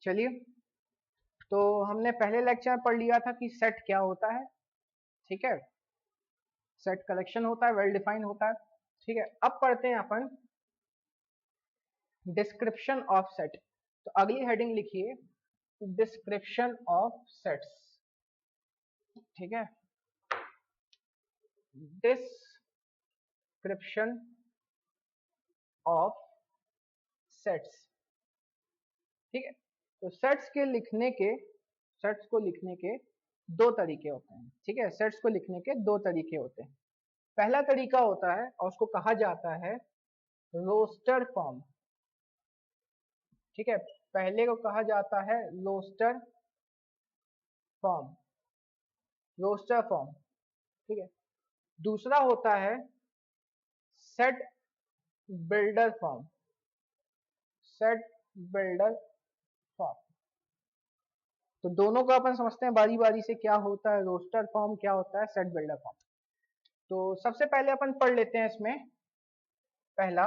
चलिए, तो हमने पहले लेक्चर में पढ़ लिया था कि सेट क्या होता है। ठीक है, सेट कलेक्शन होता है, वेल डिफाइन होता है। ठीक है, अब पढ़ते हैं अपन डिस्क्रिप्शन ऑफ सेट। तो अगली हेडिंग लिखिए डिस्क्रिप्शन ऑफ सेट्स। ठीक है, डिस्क्रिप्शन ऑफ सेट्स। ठीक है, तो सेट्स को लिखने के दो तरीके होते हैं। ठीक है, सेट्स को लिखने के दो तरीके होते हैं। पहला तरीका होता है और उसको कहा जाता है रोस्टर फॉर्म। ठीक है, पहले को कहा जाता है रोस्टर फॉर्म, रोस्टर फॉर्म। ठीक है, दूसरा होता है set builder form, set builder form. तो दोनों को अपन समझते हैं बारी बारी से, क्या होता है रोस्टर फॉर्म, क्या होता है सेट बिल्डर फॉर्म। तो सबसे पहले अपन पढ़ लेते हैं इसमें पहला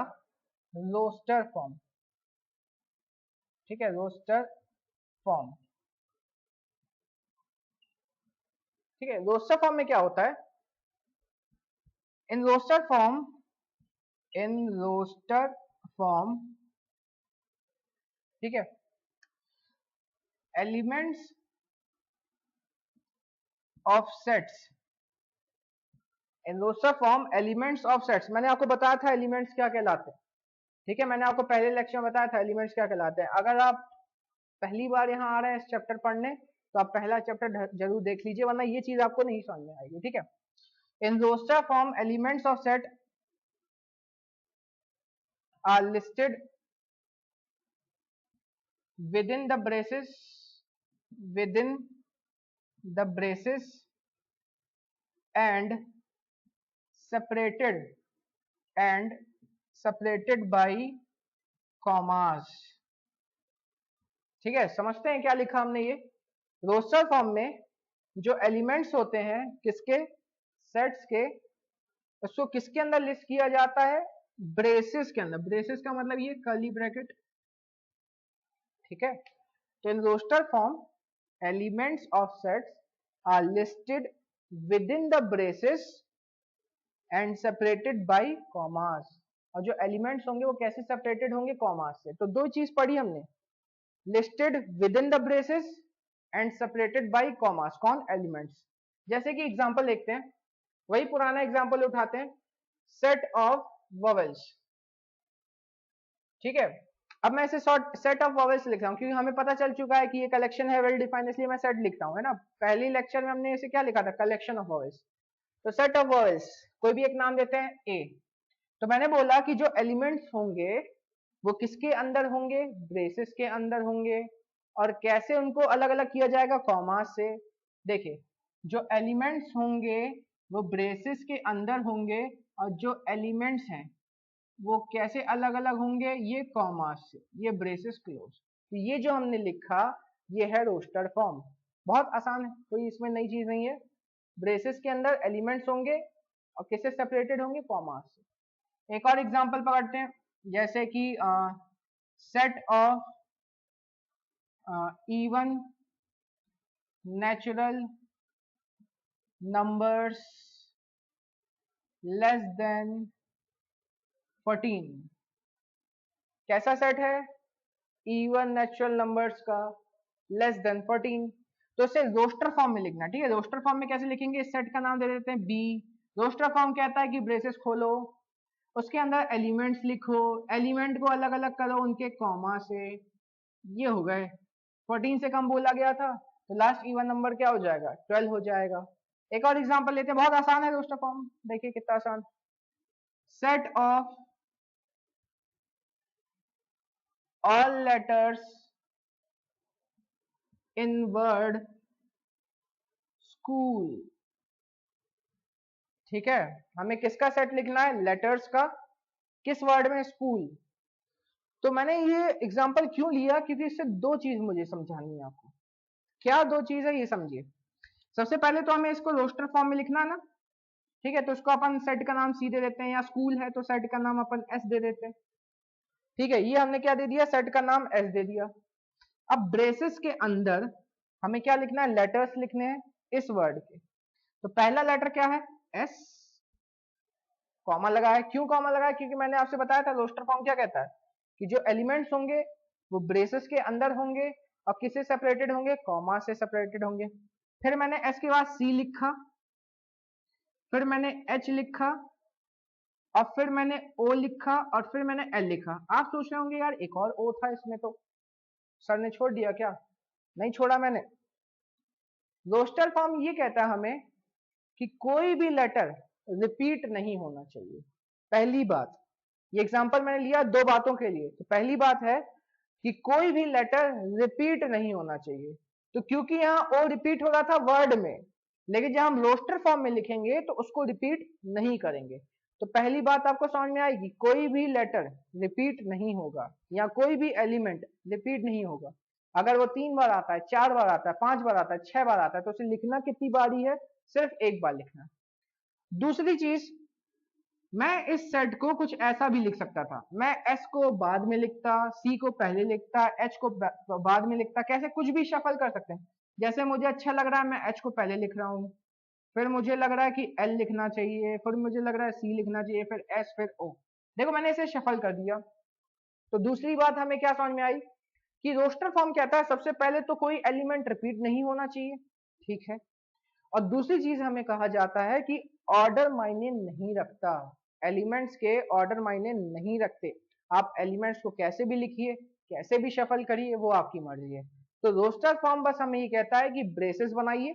रोस्टर फॉर्म। ठीक है, रोस्टर फॉर्म। ठीक है, रोस्टर फॉर्म में क्या होता है, इन रोस्टर फॉर्म ठीक है, elements of sets, in roster form elements of sets. मैंने आपको बताया था एलिमेंट्स क्या कहलाते हैं। ठीक है, मैंने आपको पहले लेक्चर में बताया था एलिमेंट्स क्या कहलाते हैं। अगर आप पहली बार यहाँ आ रहे हैं इस चैप्टर पढ़ने, तो आप पहला चैप्टर जरूर देख लीजिए, वरना ये चीज आपको नहीं समझ में आएगी। ठीक है, in roster form elements of set are listed within the braces and separated by commas। ठीक है, समझते हैं क्या लिखा हमने। ये रोस्टर फॉर्म में जो एलिमेंट्स होते हैं किसके, सेट्स के, उसको किसके अंदर लिस्ट किया जाता है, ब्रेसेस के अंदर। ब्रेसेस का मतलब ये कर्ली ब्रैकेट। ठीक है, तो in roster form elements of sets are listed within the braces and separated by commas. और जो एलिमेंट्स होंगे वो कैसे सेपरेटेड होंगे, कॉमास से। तो दो चीज पढ़ी हमने, listed within the braces and separated by commas. कौन, एलिमेंट्स। जैसे कि एग्जांपल देखते हैं, वही पुराना एग्जांपल उठाते हैं, सेट ऑफ वोवेल्स। ठीक है, अब मैं इसे सेट ऑफ वोवेल्स लिख रहा हूं क्योंकि हमें पता चल चुका है कि ये कलेक्शन है, वेल डिफाइंड, इसलिए मैं सेट लिखता हूं, है ना। पहली लेक्चर में हमने इसे क्या लिखा था, कलेक्शन ऑफ वोवेल्स। तो सेट ऑफ वोवेल्स, कोई भी एक नाम देते हैं ए। तो मैंने बोला कि जो एलिमेंट्स होंगे वो किसके अंदर होंगे, ब्रेसेस के अंदर होंगे। और कैसे उनको अलग अलग किया जाएगा, कॉमा से। देखिए, जो एलिमेंट्स होंगे वो ब्रेसेस के अंदर होंगे, और जो एलिमेंट्स हैं वो कैसे अलग अलग होंगे, ये कॉमा से, ये ब्रेसेस क्लोज। तो ये जो हमने लिखा ये है रोस्टर फॉर्म। बहुत आसान है, कोई इसमें नई चीज नहीं है। ब्रेसेस के अंदर एलिमेंट्स होंगे और किससे सेपरेटेड होंगे, कॉमा से। एक और एग्जांपल पकड़ते हैं, जैसे कि set of even natural numbers less than 14। कैसा सेट है, इवन नेचुरल नंबर्स का, लेस देन 14। तो इसे रोस्टर फॉर्म में लिखना। ठीक है, रोस्टर फॉर्म में कैसे लिखेंगे, इस सेट का नाम दे देते हैं बी। रोस्टर फॉर्म कहता है कि ब्रेसेस खोलो, उसके अंदर एलिमेंट्स लिखो, एलिमेंट को अलग अलग करो उनके कॉमा से। ये हो गए, 14 से कम बोला गया था तो लास्ट इवन नंबर क्या हो जाएगा, 12 हो जाएगा। एक और एग्जांपल लेते हैं, बहुत आसान है रोस्टर फॉर्म, देखिए कितना आसान। Set of all letters in word school. ठीक है, हमें किसका सेट लिखना है, लेटर्स का, किस वर्ड में, स्कूल। तो मैंने ये एग्जांपल क्यों लिया, क्योंकि इससे दो चीज मुझे समझानी है आपको। क्या दो चीज है ये समझिए। सबसे पहले तो हमें इसको रोस्टर फॉर्म में लिखना है ना। ठीक है, तो इसको अपन सेट का नाम सी दे देते हैं, या स्कूल है तो सेट का नाम अपन एस दे देते हैं। ठीक है, ये हमने क्या दे दिया, सेट का नाम एस दे दिया। अब ब्रेसेस के अंदर हमें क्या लिखना है, लेटर्स लिखने हैं इस वर्ड के। तो पहला लेटर क्या है, एस, कॉमा लगा है। क्यों कॉमा लगा है, क्योंकि मैंने आपसे बताया था रोस्टर फॉर्म क्या कहता है कि जो एलिमेंट्स होंगे वो ब्रेसेस के अंदर होंगे और किससे सेपरेटेड होंगे, कॉमा से सेपरेटेड होंगे। फिर मैंने एस के बाद सी लिखा, फिर मैंने एच लिखा, और फिर मैंने ओ लिखा, और फिर मैंने एल लिखा। आप सोच रहे होंगे यार एक और ओ था इसमें, तो सर ने छोड़ दिया क्या? नहीं छोड़ा मैंने। रोस्टर फॉर्म ये कहता है हमें कि कोई भी लेटर रिपीट नहीं होना चाहिए। पहली बात, ये एग्जांपल मैंने लिया दो बातों के लिए। तो पहली बात है कि कोई भी लेटर रिपीट नहीं होना चाहिए। तो क्योंकि यहाँ ओ रिपीट हो रहा था वर्ड में, लेकिन जब हम रोस्टर फॉर्म में लिखेंगे तो उसको रिपीट नहीं करेंगे। तो पहली बात आपको समझ में आएगी, कोई भी लेटर रिपीट नहीं होगा या कोई भी एलिमेंट रिपीट नहीं होगा। अगर वो 3 बार आता है, 4 बार आता है, 5 बार आता है, 6 बार आता है, तो उसे लिखना कितनी बारी है, सिर्फ एक बार लिखना। दूसरी चीज, मैं इस सेट को कुछ ऐसा भी लिख सकता था। मैं एस को बाद में लिखता, सी को पहले लिखता, एच को बाद में लिखता, कैसे कुछ भी शफल कर सकते हैं। जैसे मुझे अच्छा लग रहा है मैं एच को पहले लिख रहा हूँ, फिर मुझे लग रहा है कि एल लिखना चाहिए, फिर मुझे लग रहा है सी लिखना चाहिए, फिर एस, फिर ओ। देखो मैंने इसे शफल कर दिया। तो दूसरी बात हमें क्या समझ में आई कि रोस्टर फॉर्म कहता है सबसे पहले तो कोई एलिमेंट रिपीट नहीं होना चाहिए, ठीक है। और दूसरी चीज हमें कहा जाता है कि ऑर्डर मायने नहीं रखता, एलिमेंट्स के ऑर्डर मायने नहीं रखते। आप एलिमेंट्स को कैसे भी लिखिए, कैसे भी शफल करिए, वो आपकी मर्जी है। तो रोस्टर फॉर्म बस हमें ये कहता है कि ब्रेसेस बनाइए,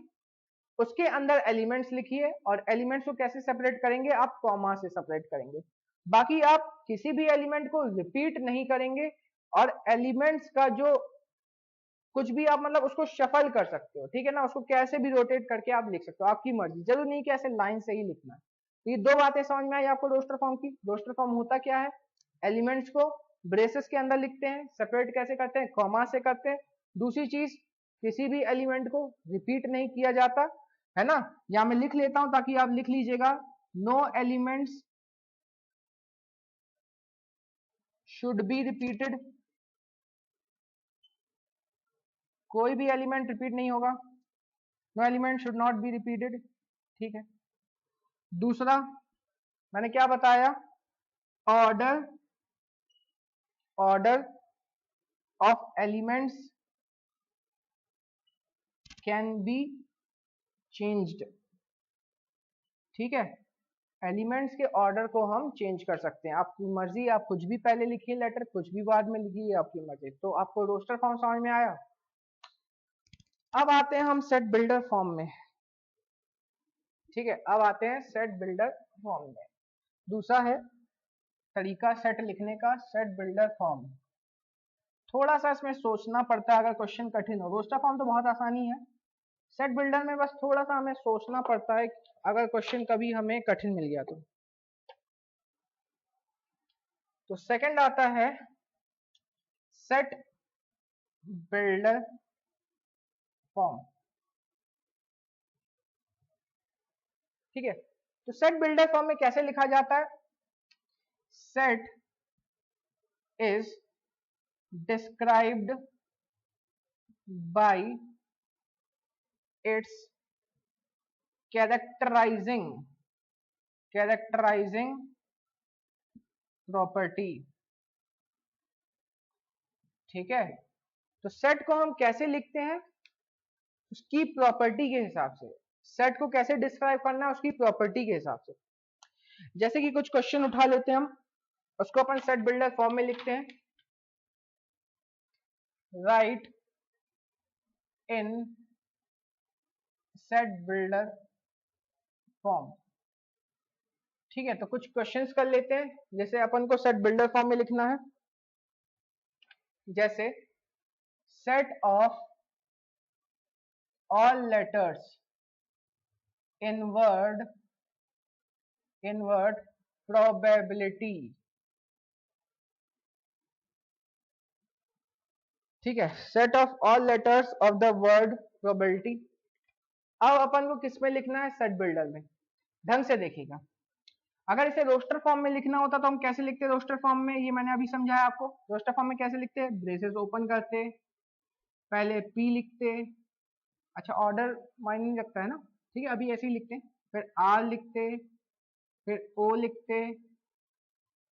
उसके अंदर एलिमेंट्स लिखिए, और एलिमेंट्स को कैसे सेपरेट करेंगे, आप कॉमा से सेपरेट करेंगे। बाकी आप किसी भी एलिमेंट को रिपीट नहीं करेंगे, और एलिमेंट्स का जो कुछ भी आप मतलब उसको शफल कर सकते हो, ठीक है ना, उसको कैसे भी रोटेट करके आप लिख सकते हो, आपकी मर्जी, जरूर नहीं कि ऐसे लाइन से ही लिखना है। तो ये दो बातें समझ में आई आपको रोस्टर फॉर्म की। रोस्टर फॉर्म होता क्या है, एलिमेंट्स को ब्रेसेस के अंदर लिखते हैं, सेपरेट कैसे करते हैं, कॉमा से करते हैं। दूसरी चीज, किसी भी एलिमेंट को रिपीट नहीं किया जाता, है ना। या मैं लिख लेता हूं ताकि आप लिख लीजिएगा, no elements should be repeated, कोई भी एलिमेंट रिपीट नहीं होगा, no element should not be repeated, ठीक है। दूसरा मैंने क्या बताया, order order of elements can be changed, ठीक है। एलिमेंट्स के ऑर्डर को हम चेंज कर सकते हैं, आपकी मर्जी, आप कुछ भी पहले लिखिए लेटर, कुछ भी बाद में लिखिए, आपकी मर्जी। तो आपको रोस्टर फॉर्म समझ में आया। अब आते हैं हम सेट बिल्डर फॉर्म में, ठीक है। अब आते हैं सेट बिल्डर फॉर्म में। दूसरा है तरीका सेट लिखने का, सेट बिल्डर फॉर्म। थोड़ा सा इसमें सोचना पड़ता है अगर क्वेश्चन कठिन हो। रोस्टर फॉर्म तो बहुत आसानी है, सेट बिल्डर में बस थोड़ा सा हमें सोचना पड़ता है अगर क्वेश्चन कभी हमें कठिन मिल गया तो। सेकंड आता है सेट बिल्डर फॉर्म, ठीक है। तो सेट बिल्डर फॉर्म में कैसे लिखा जाता है, set is described bye it's characterising property, ठीक है। तो सेट को हम कैसे लिखते हैं, उसकी प्रॉपर्टी के हिसाब से। सेट को कैसे डिस्क्राइब करना है, उसकी प्रॉपर्टी के हिसाब से। जैसे कि कुछ क्वेश्चन उठा लेते हैं हम, उसको अपन सेट बिल्डर फॉर्म में लिखते हैं, राइट इन सेट बिल्डर फॉर्म, ठीक है। तो कुछ क्वेश्चंस कर लेते हैं, जैसे अपन को सेट बिल्डर फॉर्म में लिखना है, जैसे set of all letters in word probability, ठीक है। Set of all letters of the word probability. अब अपन को किस में लिखना है, सेट बिल्डर में। ढंग से देखिएगा, अगर इसे रोस्टर फॉर्म में लिखना होता तो हम कैसे लिखते हैं रोस्टर फॉर्म में, ये मैंने अभी समझाया आपको। रोस्टर फॉर्म में कैसे लिखते हैं, ब्रेसेस ओपन करते, पहले P लिखते, अच्छा ऑर्डर मायने नहीं रखता है ना, ठीक है अभी ऐसे ही लिखते हैं, फिर R लिखते, फिर O लिखते,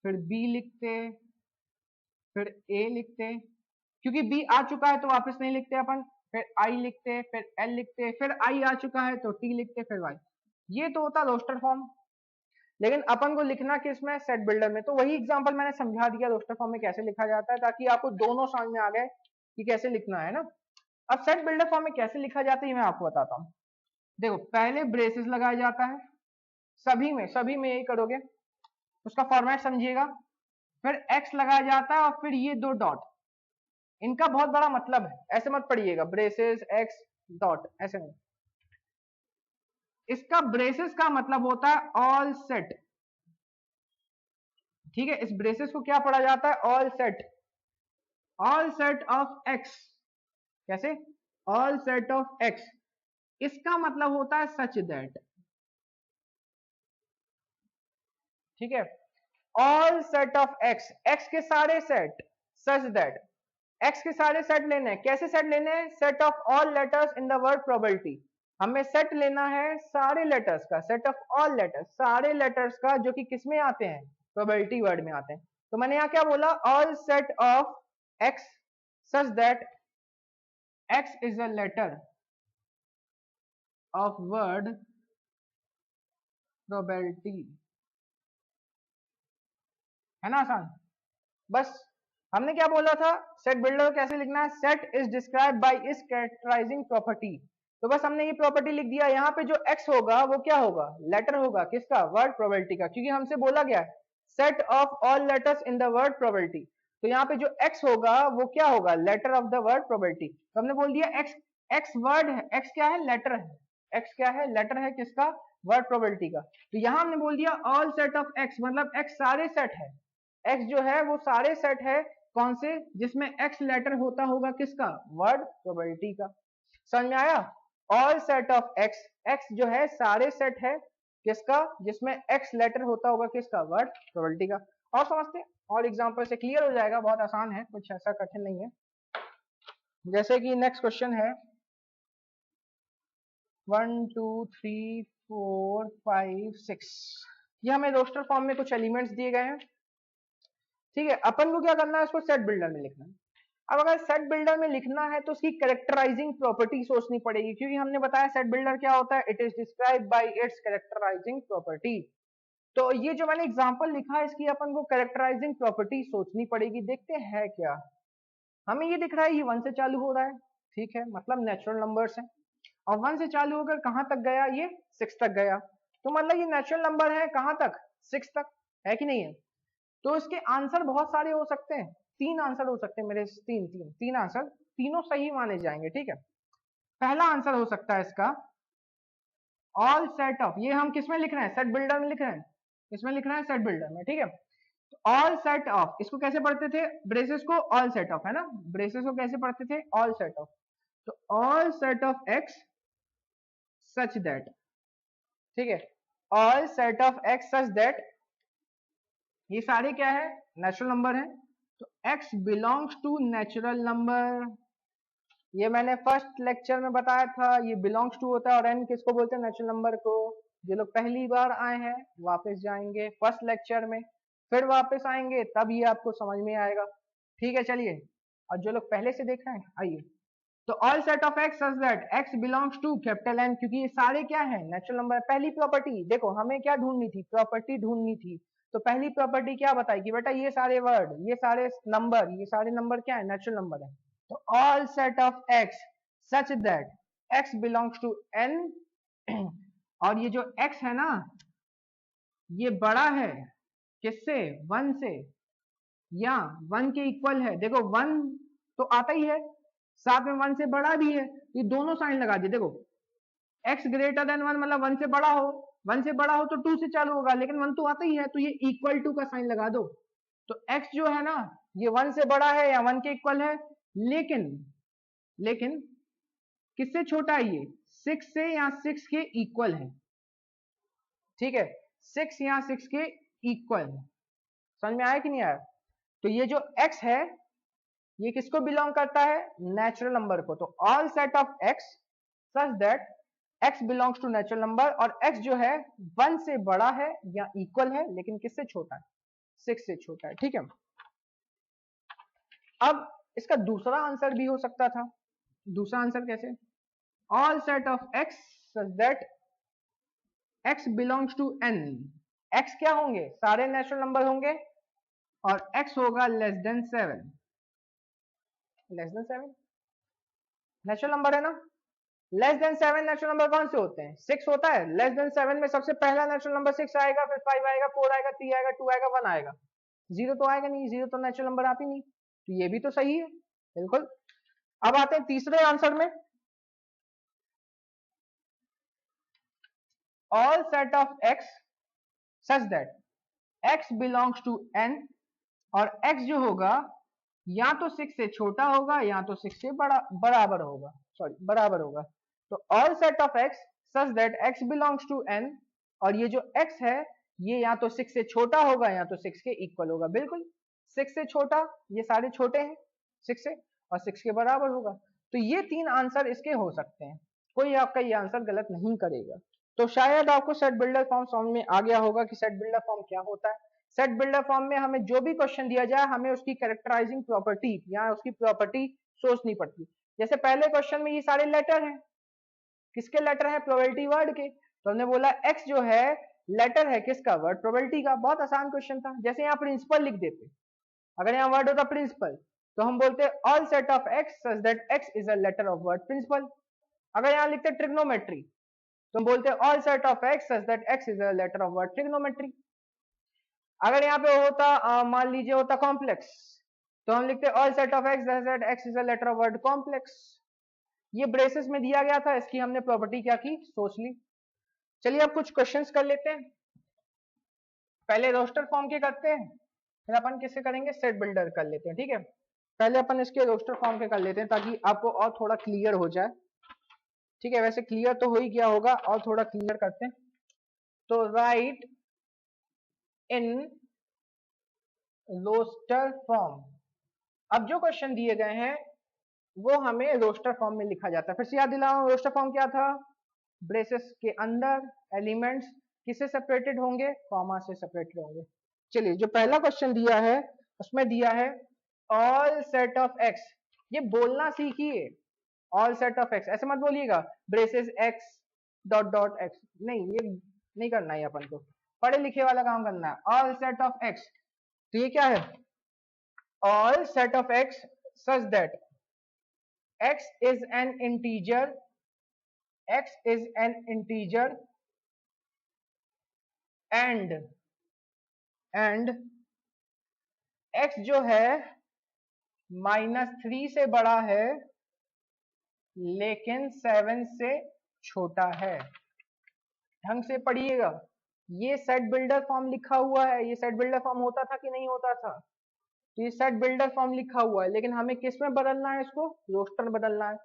फिर B लिखते, फिर A लिखते, क्योंकि B आ चुका है तो वापस नहीं लिखते अपन, फिर I लिखते, फिर L लिखते, फिर I आ चुका है तो T लिखते, फिर Y। ये तो होता रोस्टर फॉर्म, लेकिन अपन को लिखना किस में, सेट बिल्डर में। तो वही एग्जांपल मैंने समझा दिया रोस्टर फॉर्म में कैसे लिखा जाता है, ताकि आपको दोनों समझ में आ गए कि कैसे लिखना है ना। अब सेट बिल्डर फॉर्म में कैसे लिखा जाता है मैं आपको बताता हूँ। देखो पहले ब्रेसेस लगाया जाता है, सभी में यही करोगे, उसका फॉर्मेट समझिएगा। फिर एक्स लगाया जाता है और फिर ये दो डॉट, इनका बहुत बड़ा मतलब है, ऐसे मत पढ़िएगा ब्रेसेस एक्स डॉट, ऐसे नहीं। इसका ब्रेसेस का मतलब होता है ऑल सेट, ठीक है, इस ब्रेसेस को क्या पढ़ा जाता है, ऑल सेट ऑफ एक्स। कैसे, ऑल सेट ऑफ एक्स, इसका मतलब होता है सच दैट, ठीक है, all set of x, x के सारे सेट, सच दैट, एक्स के सारे सेट लेने हैं। कैसे सेट लेने हैं, set of all letters in the word probability, हमें सेट लेना है सारे लेटर्स का, सेट ऑफ ऑल लेटर्स, सारे लेटर्स का जो कि किसमें आते हैं, प्रोबेबिलिटी वर्ड में आते हैं। तो मैंने यहाँ क्या बोला, all set of x such that x is a letter of word probability, है ना आसान। बस हमने क्या बोला था, सेट बिल्डर कैसे लिखना है, सेट इज डिस्क्राइब बाय इस कैरेक्टराइजिंग प्रॉपर्टी। तो बस हमने ये प्रॉपर्टी लिख दिया, यहाँ पे जो x होगा वो क्या होगा, लेटर होगा किसका, वर्ड प्रोबेबिलिटी का, क्योंकि हमसे बोला गया है set of all letters in the word probability. तो यहाँ पे जो x होगा वो क्या होगा, letter of the word probability. तो हमने बोल दिया x वर्ड है, x क्या है, लेटर है, x क्या है, लेटर है किसका, वर्ड प्रोबेबिलिटी का। तो यहाँ हमने बोल दिया ऑल सेट ऑफ x, मतलब x सारे सेट है, x जो है वो सारे सेट है, कौन से, जिसमें x लेटर होता होगा किसका, वर्ड प्रोबेबिलिटी का। समझ में आया, all set of x, x जो है सारे सेट है किसका, जिसमें x लेटर होता होगा किसका, वर्ड प्रोबेबिलिटी का। और समझते हैं, और एग्जांपल से क्लियर हो जाएगा, बहुत आसान है, कुछ ऐसा कठिन नहीं है। जैसे कि नेक्स्ट क्वेश्चन है 1 2 3 4 5 6, ये हमें रोस्टर फॉर्म में कुछ एलिमेंट्स दिए गए हैं, ठीक है, अपन को क्या करना है, इसको सेट बिल्डर में लिखना है। अब अगर सेट बिल्डर में लिखना है तो उसकी कैरेक्टराइजिंग प्रॉपर्टी सोचनी पड़ेगी, क्योंकि हमने बताया सेट बिल्डर क्या होता है, it is describe by it's characterising property. तो ये जो मैंने एग्जांपल लिखा है इसकी अपन को कैरेक्टराइजिंग प्रॉपर्टी सोचनी पड़ेगी। देखते हैं क्या, हमें ये दिख रहा है ये 1 से चालू हो रहा है, ठीक है, मतलब नेचुरल नंबर्स है, और 1 से चालू होकर कहां तक गया, ये 6 तक गया, तो मतलब ये नेचुरल नंबर है कहां तक, 6 तक, है कि नहीं है। तो इसके आंसर बहुत सारे हो सकते हैं, 3 आंसर हो सकते हैं मेरे, तीन आंसर, तीनों सही माने जाएंगे, ठीक है। पहला आंसर हो सकता है इसका ऑल सेट ऑफ, ये हम किस में लिख रहे हैं, सेट बिल्डर में लिख रहे हैं, इसमें लिख रहे हैं सेट बिल्डर में, ठीक है। ऑल सेट ऑफ, इसको कैसे पढ़ते थे, ब्रेसेस को ऑल सेट ऑफ, है ना, ब्रेसेस को कैसे पढ़ते थे, ऑल सेट ऑफ। तो all set of x such that, ठीक है, all set of x such that, ये सारे क्या है, नेचुरल नंबर है, तो x belongs to natural number, ये मैंने फर्स्ट लेक्चर में बताया था, ये बिलोंग्स टू होता है, और n किसको बोलते हैं, नेचुरल नंबर को। जो लोग पहली बार आए हैं वापस जाएंगे फर्स्ट लेक्चर में, फिर वापस आएंगे तब ये आपको समझ में आएगा, ठीक है। चलिए, और जो लोग पहले से देख रहे हैं आइए, तो all set of x such that x belongs to capital N, क्योंकि ये सारे क्या है, नेचुरल नंबर। पहली प्रॉपर्टी देखो, हमें क्या ढूंढनी थी, प्रॉपर्टी ढूंढनी थी, तो पहली प्रॉपर्टी क्या बताई कि बेटा ये सारे वर्ड, ये सारे नंबर क्या है, नेचुरल नंबर है। तो all set of x such that x belongs to N, और ये जो एक्स है ना ये बड़ा है किससे, 1 से, या 1 के इक्वल है, देखो 1 तो आता ही है, साथ में 1 से बड़ा भी है, ये दोनों साइन लगा दिए। देखो x ग्रेटर देन 1 मतलब 1 से बड़ा हो, 1 से बड़ा हो तो 2 से चालू होगा, लेकिन 1 तो आता ही है, तो ये इक्वल टू का साइन लगा दो। तो x जो है ना ये 1 से बड़ा है या 1 के इक्वल है, लेकिन किससे छोटा है, ये 6 से या 6 के इक्वल है, ठीक है, 6 या 6 के इक्वल है। समझ में आया कि नहीं आया। तो ये जो x है ये किसको बिलोंग करता है? नेचुरल नंबर को। तो all set of x such that x belongs to natural number, और x जो है 1 से बड़ा है या इक्वल है, लेकिन किससे छोटा है? 6 से छोटा है। ठीक है, अब इसका दूसरा आंसर भी हो सकता था। दूसरा आंसर कैसे? All set of x such that x belongs to n। x क्या होंगे? सारे नेचुरल नंबर होंगे, और x होगा less than 7। Less than 7 natural number है ना? लेस देन 7 नेचुरल नंबर कौन से होते हैं? 6 होता है। लेस देन 7 में सबसे पहला नेचुरल नंबर 6 आएगा, फिर 5 आएगा, 4 आएगा, 3 आएगा, 2 आएगा, 1 आएगा। 0 तो आएगा नहीं, 0 तो नेचुरल नंबर आती नहीं। तो ये भी तो सही है, बिल्कुल। अब आते हैं तीसरे आंसर में। All set of x such that x belongs to n, और x जो होगा या तो 6 से छोटा होगा या तो 6 से बराबर होगा, सॉरी बराबर होगा। तो all set of x such that x belongs to n, और ये जो x है ये या तो 6 से छोटा होगा या तो 6 के इक्वल होगा। बिल्कुल 6 से छोटा, ये सारे छोटे हैं 6 से, और 6 के बराबर होगा। तो ये 3 आंसर इसके हो सकते हैं, कोई आपका ये आंसर गलत नहीं करेगा। तो शायद आपको सेट बिल्डर फॉर्म समझ में आ गया होगा कि सेट बिल्डर फॉर्म क्या होता है। सेट बिल्डर फॉर्म में हमें जो भी क्वेश्चन दिया जाए, हमें उसकी कैरेक्टराइजिंग प्रॉपर्टी या उसकी प्रॉपर्टी सोचनी पड़ती है। जैसे पहले क्वेश्चन में ये सारे लेटर हैं, किसके लेटर है? प्रोबेबिलिटी वर्ड के। तो हमने बोला x जो है लेटर है किसका? वर्ड प्रोबेबिलिटी का। बहुत आसान क्वेश्चन था। जैसे यहाँ प्रिंसिपल लिख देते, अगर यहाँ वर्ड होता प्रिंसिपल, तो हम बोलते all set of x such that x is a letter of word principal. अगर यहाँ लिखते ट्रिग्नोमेट्री, तो हम बोलते all set of x such that x is a letter of word trigonometry. अगर यहाँ पे होता मान लीजिए होता कॉम्प्लेक्स, तो हम लिखते all set of x such that x is a letter of word complex. ये ब्रेसेस में दिया गया था, इसकी हमने प्रॉपर्टी क्या की? सोच ली। चलिए अब कुछ क्वेश्चंस कर लेते हैं। पहले रोस्टर फॉर्म के करते हैं, फिर अपन किससे करेंगे? सेट बिल्डर कर लेते हैं। ठीक है, पहले अपन इसके रोस्टर फॉर्म के कर लेते हैं ताकि आपको और थोड़ा क्लियर हो जाए। ठीक है, वैसे क्लियर तो हो ही गया होगा, और थोड़ा क्लियर करते हैं। तो राइट इन रोस्टर फॉर्म। अब जो क्वेश्चन दिए गए हैं वो हमें रोस्टर फॉर्म में लिखा जाता है। फिर से याद दिलाऊं, रोस्टर फॉर्म क्या था? ब्रेसेस के अंदर एलिमेंट्स किससे सेपरेटेड होंगे? कॉमा से सेपरेटेड होंगे। चलिए, जो पहला क्वेश्चन दिया है उसमें दिया है ऑल सेट ऑफ x। ये बोलना सीखिए, ऑल सेट ऑफ x। ऐसे मत बोलिएगा braces x dot dot x, नहीं, ये नहीं करना है अपन को, पढ़े लिखे वाला काम करना है। ऑल सेट ऑफ x, तो ये क्या है? All set of x such that x is an integer, x is an integer and x जो है -3 से बड़ा है लेकिन 7 से छोटा है। ढंग से पढ़िएगा, ये सेट बिल्डर फॉर्म लिखा हुआ है। ये सेट बिल्डर फॉर्म होता था कि नहीं होता था? तो ये सेट बिल्डर फॉर्म लिखा हुआ है, लेकिन हमें किस में बदलना है? इसको रोस्टर बदलना है।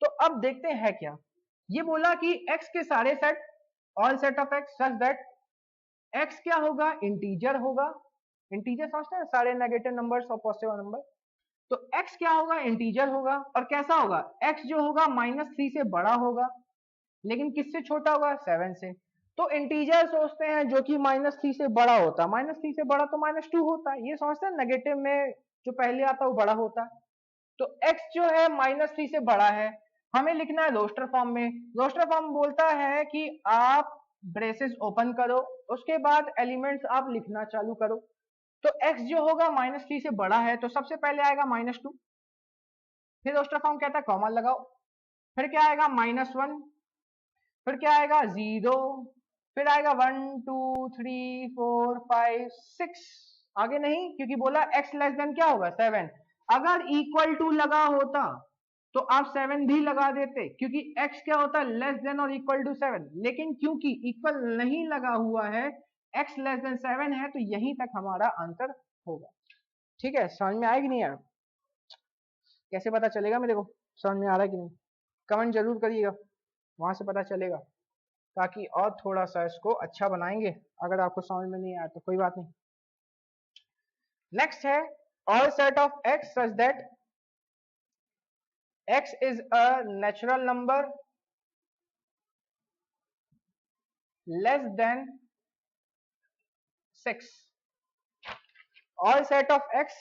तो अब देखते हैं क्या। ये बोला कि x के सारे set, all set of x such that x क्या होगा? इंटीजर होगा। इंटीजर समझते हैं, सारे नेगेटिव नंबर्स और पॉजिटिव नंबर। तो x क्या होगा? इंटीजर होगा। और कैसा होगा? x जो होगा -3 से बड़ा होगा, लेकिन किससे छोटा होगा? 7 से। तो इंटीजर सोचते हैं जो कि -3 से बड़ा होता है। -3 से बड़ा तो -2 होता है, ये समझते हैं। नेगेटिव में जो पहले आता है वो बड़ा होता है। तो x जो है -3 से बड़ा है, हमें लिखना है रोस्टर फॉर्म में। रोस्टर फॉर्म बोलता है कि आप ब्रेसेस ओपन करो, उसके बाद एलिमेंट्स आप लिखना चालू करो। तो x जो होगा -3 से बड़ा है, तो सबसे पहले आएगा -2, फिर रोस्टर फॉर्म कहता है कॉमा लगाओ, फिर क्या आएगा? -1, फिर क्या आएगा? 0, फिर आएगा 1 2 3 4 5 6। आगे नहीं, क्योंकि बोला x लेस देन क्या होगा? 7। अगर इक्वल टू लगा होता तो आप 7 भी लगा देते, क्योंकि x क्या होता है? लेस देन और इक्वल टू 7। लेकिन क्योंकि इक्वल नहीं लगा हुआ है, x लेस देन 7 है, तो यहीं तक हमारा आंसर होगा। ठीक है, समझ में आएगी नहीं यार? कैसे पता चलेगा मेरे को समझ में आ रहा है कि नहीं? कमेंट जरूर करिएगा, वहां से पता चलेगा, ताकि और थोड़ा सा इसको अच्छा बनाएंगे। अगर आपको समझ में नहीं आया तो कोई बात नहीं। नेक्स्ट है all set of x such that x is a natural number less than 6. All set of x,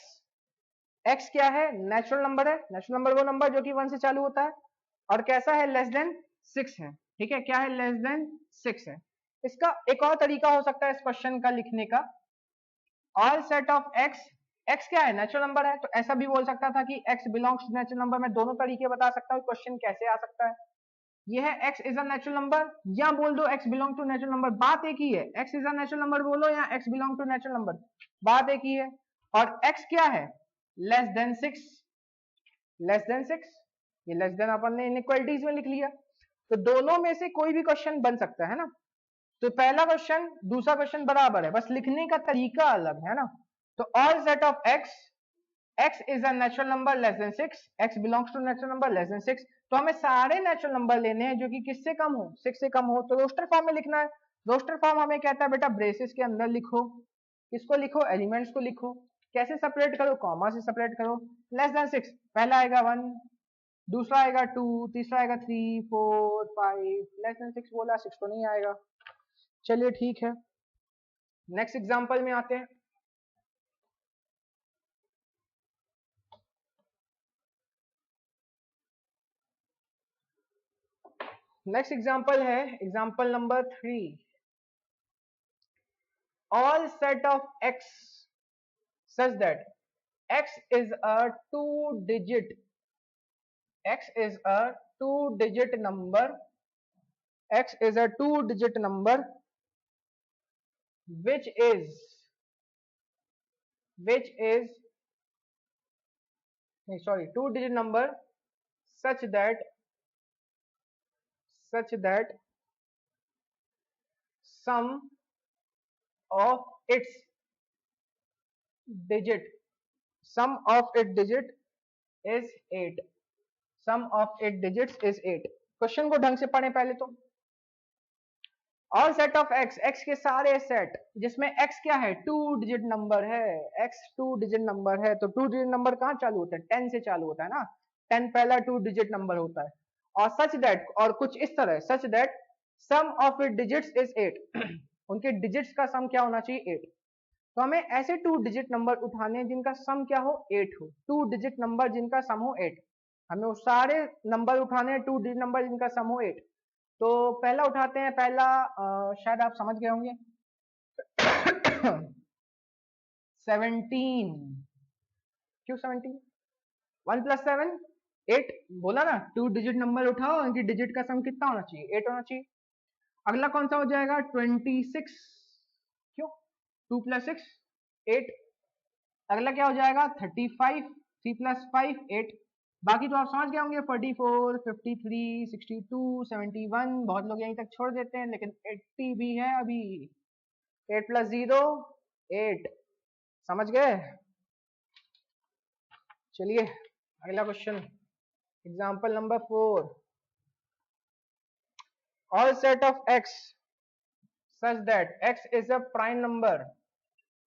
x क्या है? नेचुरल नंबर है। नेचुरल नंबर वो नंबर जो कि 1 से चालू होता है और कैसा है? लेस देन 6 है। ठीक है, क्या है? लेस देन 6 है। इसका एक और तरीका हो सकता है इस क्वेश्चन का लिखने का, all set of x, x क्या है? नेचुरल नंबर है, तो ऐसा भी बोल सकता था कि x belongs to natural number. मैं दोनों तरीके बता सकता हूँ क्वेश्चन कैसे आ सकता है। ये है x is a natural number, या बोल दो x belong to natural number, बात एक ही है। x is a natural number बोलो या x belong to natural number, बात एक ही है। और x क्या है? लेस देन 6, लेस देन 6, ये लेस देन अपन ने इनइक्वालिटीज में लिख लिया। तो दोनों में से कोई भी क्वेश्चन बन सकता है ना। तो पहला क्वेश्चन दूसरा क्वेश्चन बराबर है, बस लिखने का तरीका अलग है ना। तो all set of x, x is a natural number less than 6, x belongs to natural number less than 6। तो हमें सारे नेचुरल नंबर लेने हैं जो कि किससे कम हो? 6 से कम हो। तो रोस्टर फॉर्म में लिखना है। रोस्टर फॉर्म हमें कहता है बेटा ब्रेसेस के अंदर लिखो। किसको लिखो? एलिमेंट्स को लिखो। कैसे सेपरेट करो? कॉमा से सेपरेट करो। लेस देन 6, पहला आएगा 1, दूसरा आएगा 2, तीसरा आएगा 3, 4, 5। लेस देन 6 बोला, 6 तो नहीं आएगा। चलिए ठीक है, नेक्स्ट एग्जांपल में आते हैं। नेक्स्ट एग्जांपल है example number 3, all set of x such that x is a two digit number, x is a two digit number which is two digit number such that sum of its digit is 8, sum of its digits is 8। Question को ढंग से पढ़ें पहले तो। All set of x, x के सारे set जिसमें x क्या है? 2 डिजिट नंबर है। x 2 डिजिट नंबर है, तो 2 डिजिट नंबर कहाँ चालू होता है? 10 से चालू होता है ना। 10 पहला 2 डिजिट नंबर होता है। और सच दैट, और कुछ इस तरह, such that sum of it digits is 8 उनके डिजिट्स का सम क्या होना चाहिए? 8। तो हमें ऐसे 2 डिजिट नंबर उठाने हैं जिनका सम क्या हो? 8 हो। 2 डिजिट नंबर जिनका सम हो 8, हमें वो सारे नंबर उठाने हैं 2 डिजिट नंबर जिनका सम हो 8। तो पहला उठाते हैं, पहला शायद आप समझ गए होंगे 17। क्यों 17? 1 + 7 8, बोला ना 2 डिजिट नंबर उठाओ, इनकी डिजिट का सम कितना होना चाहिए? 8 होना चाहिए। अगला कौन सा हो जाएगा? 26। क्यों? 2 + 6 8। अगला क्या हो जाएगा? 35, 3 + 5 8। बाकी तो आप समझ गए होंगे, 44, 53, 62, 71। बहुत लोग यहीं तक छोड़ देते हैं, लेकिन 80 भी है अभी। 8 + 0 8, समझ गए? चलिए अगला question, example number 4, all set of x such that x is a prime number,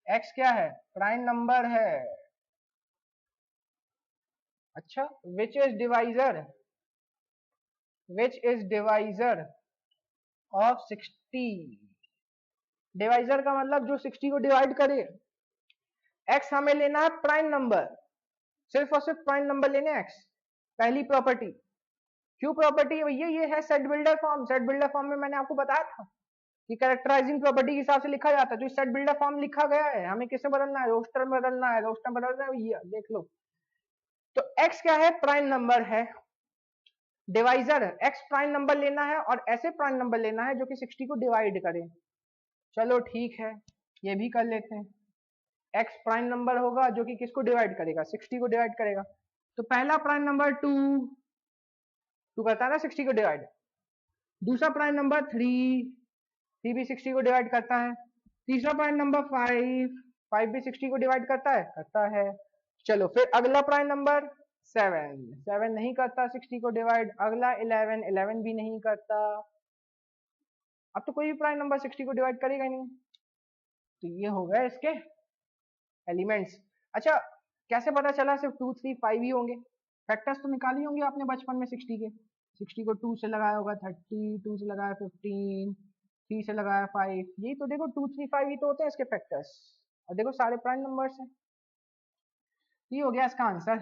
x क्या है? प्राइम नंबर है। अच्छा, which is divisor of 60। Divisor का मतलब जो 60 को डिवाइड करे। x हमें लेना है प्राइम नंबर, सिर्फ और सिर्फ प्राइम नंबर लेने हैं x। पहली प्रॉपर्टी, क्यों प्रॉपर्टी है भैया? ये है set builder form. Set builder form में मैंने आपको बताया था कि कैरेक्टराइजिंग प्रॉपर्टी के हिसाब से लिखा जाता है। तो सेट बिल्डर फॉर्म लिखा गया है, हमें किसे बदलना है? रोस्टर में बदलना है। रोस्टर में बदलना है भैया, देख लो। तो x क्या है? प्राइम नंबर है। डिवाइजर x प्राइम नंबर लेना है, और ऐसे प्राइम नंबर लेना है जो कि 60 को डिवाइड करे। चलो ठीक है, ये भी कर लेते हैं। x प्राइम नंबर होगा जो कि किसको डिवाइड करेगा? 60 को डिवाइड करेगा। तो पहला प्राइम नंबर 2 करता है ना 60 को डिवाइड। दूसरा प्राइम नंबर 3 भी 60 को डिवाइड करता है। तीसरा प्राइम नंबर 5 भी 60 को डिवाइड करता है। चलो फिर अगला प्राइम नंबर 7 नहीं करता 60 को डिवाइड। अगला 11 भी नहीं करता। अब तो कोई भी प्राइम नंबर 60 को डिवाइड करेगा ही नहीं। तो ये हो गए इसके एलिमेंट्स। अच्छा, कैसे पता चला सिर्फ 2, 3, 5 ही होंगे? फैक्टर्स तो निकाली होंगे आपने बचपन में 60 के। 60 को 2 से लगाया होगा 30, 2 से लगाया 15, 3 से लगाया 5, यही तो देखो 2, 3, 5 ही तो होते हैं इसके फैक्टर्स। और देखो सारे प्राइम नंबर्स हैं, ये हो गया इसका आंसर।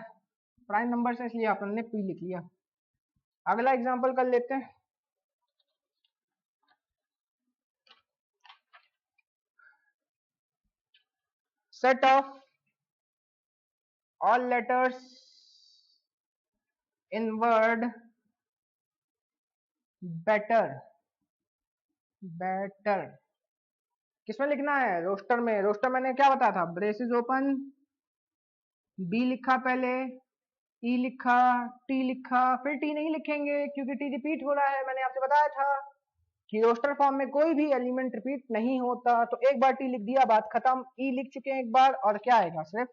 प्राइम नंबर है इसलिए अपन ने पी लिख लिया। अगला एग्जांपल कर लेते हैं। Set of all letters in word better. Better किसमें लिखना है? रोस्टर में। रोस्टर मैंने क्या बताया था? ब्रेसेस ओपन, बी लिखा पहले, ई लिखा, टी लिखा, फिर टी नहीं लिखेंगे क्योंकि टी रिपीट हो रहा है। मैंने आपसे बताया था कि रोस्टर फॉर्म में कोई भी एलिमेंट रिपीट नहीं होता, तो एक बार टी लिख दिया, बात खत्म। ई लिख चुके हैं एक बार, और क्या आएगा? सिर्फ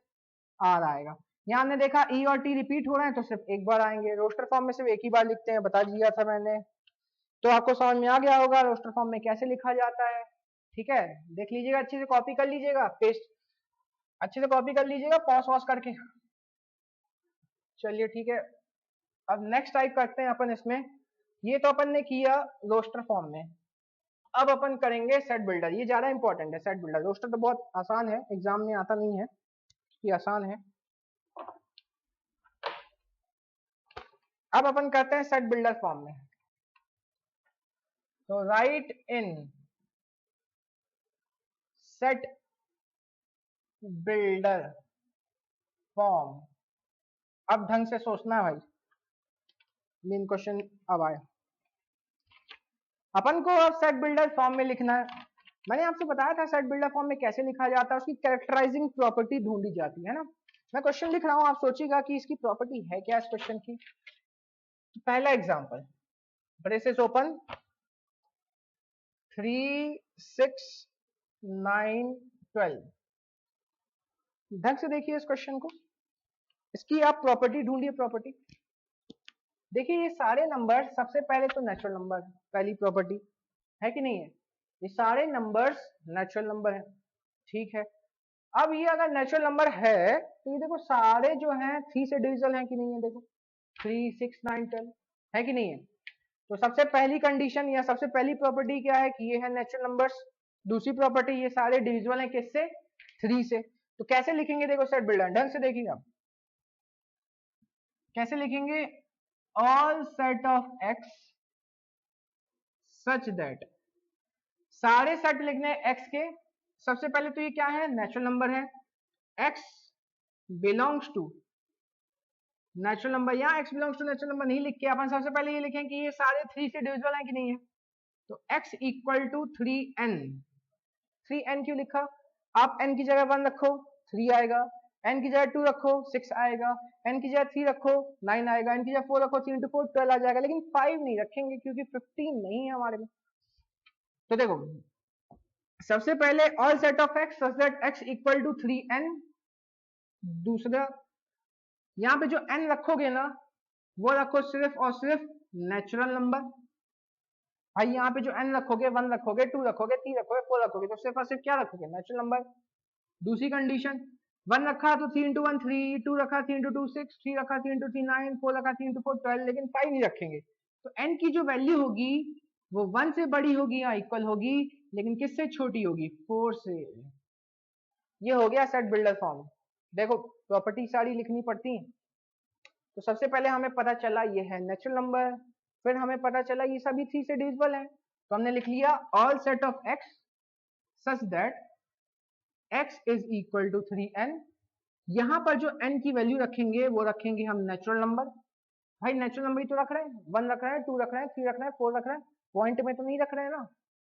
आर आएगा। यहाँ हमने देखा ई और टी रिपीट हो रहे हैं तो सिर्फ एक बार आएंगे। रोस्टर फॉर्म में सिर्फ एक ही बार लिखते हैं, बता दिया था मैंने। तो आपको समझ में आ गया होगा रोस्टर फॉर्म में कैसे लिखा जाता है। ठीक है, देख लीजिएगा, अच्छे से कॉपी कर लीजिएगा, पेस्ट अच्छे से कॉपी कर लीजिएगा पॉज वॉज करके। चलिए ठीक है, अब नेक्स्ट टाइप करते हैं अपन इसमें। ये तो अपन ने किया रोस्टर फॉर्म में। अब अपन करेंगे सेट बिल्डर। ये ज्यादा इंपॉर्टेंट है सेट बिल्डर। रोस्टर तो बहुत आसान है, एग्जाम में आता नहीं है, ये आसान है। अब अपन करते हैं सेट बिल्डर फॉर्म में। तो राइट इन सेट बिल्डर फॉर्म। अब ढंग से सोचना है भाई, मेन क्वेश्चन अब आए। अपन को अब सेट बिल्डर फॉर्म में लिखना है। मैंने आपसे बताया था सेट बिल्डर फॉर्म में कैसे लिखा जाता है, उसकी कैरेक्टराइजिंग प्रॉपर्टी ढूंढी जाती है ना। मैं क्वेश्चन लिख रहा हूं, आप सोचिएगा कि इसकी प्रॉपर्टी है क्या इस क्वेश्चन की। तो पहला एग्जांपल, ब्रेसेस ओपन, 3, 6, 9, 12। ढंग से देखिए इस क्वेश्चन को, इसकी आप प्रॉपर्टी ढूंढिए। प्रॉपर्टी देखिए, ये सारे नंबर, सबसे पहले तो नेचुरल नंबर, पहली प्रॉपर्टी है कि नहीं है? ये सारे नंबर्स नेचुरल नंबर है, ठीक है। अब ये अगर नेचुरल नंबर है तो ये देखो सारे जो हैं 3 से डिविजिबल हैं कि नहीं है? देखो 3, 6, 9, 12 है कि नहीं है? तो सबसे पहली कंडीशन या सबसे पहली प्रॉपर्टी क्या है कि ये है नेचुरल नंबर्स। दूसरी प्रॉपर्टी, ये सारे डिविजिबल हैं किससे? 3 से। तो कैसे लिखेंगे? देखो सेट बिल्डर, ढंग से देखिएगा कैसे लिखेंगे। All set of x such that, सारे सेट लिखने एक्स के। सबसे पहले तो ये क्या है? नेचुरल नंबर है। X belongs to natural number, यहाँ X belongs to natural number नहीं लिख के अपन सबसे पहले ये लिखें कि ये सारे 3 से डिविजिबल है कि नहीं है। तो x equal to 3n। 3n क्यों लिखा? आप n की जगह 1 रखो 3 आएगा, n की जगह 2 रखो 6 आएगा, n की जगह 3 रखो 9 आएगा, n की जगह 4 रखो 3 into 4 12 आ जाएगा। लेकिन 5 नहीं रखेंगे क्योंकि 15 नहीं है हमारे में। तो देखो सबसे पहले all set of x such that x equal to 3n। दूसरा, यहाँ पे जो n रखोगे ना वो रखो सिर्फ और सिर्फ नेचुरल नंबर। भाई यहाँ पे जो n रखोगे, 1 रखोगे, 2 रखोगे, 3 रखोगे, 4 रखोगे, तो सिर्फ और सिर्फ क्या रखोगे? Natural number. दूसरी कंडीशन, 1 रखा तो 3 into 1 3, 2 रखा 3 into 2 6, 3 रखा 3 into 3 9, 4 रखा 3 into 4 12, लेकिन 5 नहीं रखेंगे। तो n की जो वैल्यू होगी वो 1 से बड़ी होगी या इक्वल होगी, लेकिन किससे छोटी होगी? 4 से। ये हो गया सेट बिल्डर फॉर्म। देखो प्रॉपर्टी सारी लिखनी पड़ती है। तो सबसे पहले हमें पता चला ये है नेचुरल नंबर, फिर हमें पता चला ये सभी 3 से डिविजिबल है, तो हमने लिख लिया all set of x such that x is equal to 3n। यहां पर जो n की वैल्यू रखेंगे वो रखेंगे हम नेचुरल नंबर। भाई नेचुरल नंबर ही तो रख रहे हैं, 1 रख रहे हैं, 2 रख रहे हैं, 3 रख रहे हैं, 4 रख रहे हैं, पॉइंट में तो नहीं रख रहे हैं ना।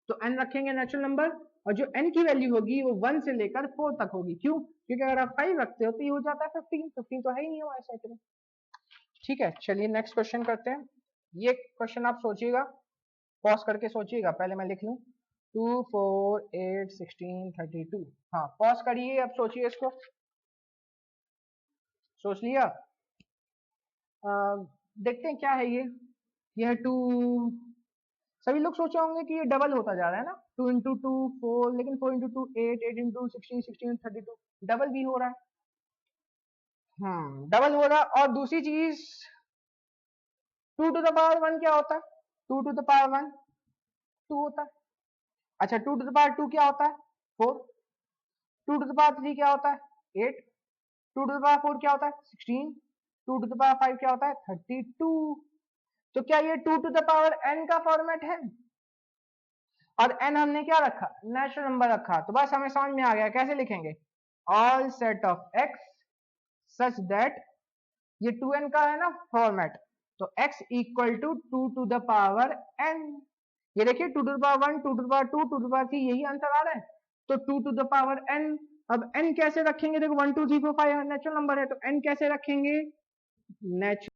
तो n रखेंगे नेचुरल नंबर, और जो n की वैल्यू होगी वो 1 से लेकर 4 तक होगी। क्यों? क्योंकि अगर आप 5 रखते हो तो ये हो जाता है 15 तो है ही नहीं हमारे सेट में। ठीक है, चलिए नेक्स्ट क्वेश्चन करते हैं। ये क्वेश्चन आप सोचिएगा, पॉज करके सोचिएगा, पहले मैं लिख लूं। 2, 4, 8, 16, 32। हाँ पॉज करिए, अब सोचिए इसको। सोच लिया? देखते हैं क्या है ये है 2। सभी लोग सोचे होंगे कि ये डबल होता जा रहा है ना, 2 into 2 4, लेकिन 4 into 2 8, 8 into 16, 16 32 डबल भी हो रहा है। डबल हो रहा। और दूसरी चीज 2 टू द पावर 1 क्या होता है? 2 टू द पावर 1 2 होता है। अच्छा 2 टू द पावर 2 क्या होता है? 4। 2 टू द पावर 3 क्या होता है? 8। 2 टू द पावर 4 क्या होता है? 16। 2 टू द पावर 5 क्या होता है? 32। तो क्या ये 2 टू द पावर n का फॉर्मेट है? और n हमने क्या रखा? नेचुरल नंबर रखा। तो बस हमें समझ में आ गया कैसे लिखेंगे। All set of x such that, ये 2n का है ना फॉर्मेट, तो x equal to 2 to the power n। ये देखिए 2 to the power 1, 2 to the power 2, 2 to the power 3, यही आंसर आ रहा है। तो 2 टू द पावर n। अब n कैसे रखेंगे? देखो 1 2 3 4 5 नेचुरल नंबर है, तो n कैसे रखेंगे? नेचुरल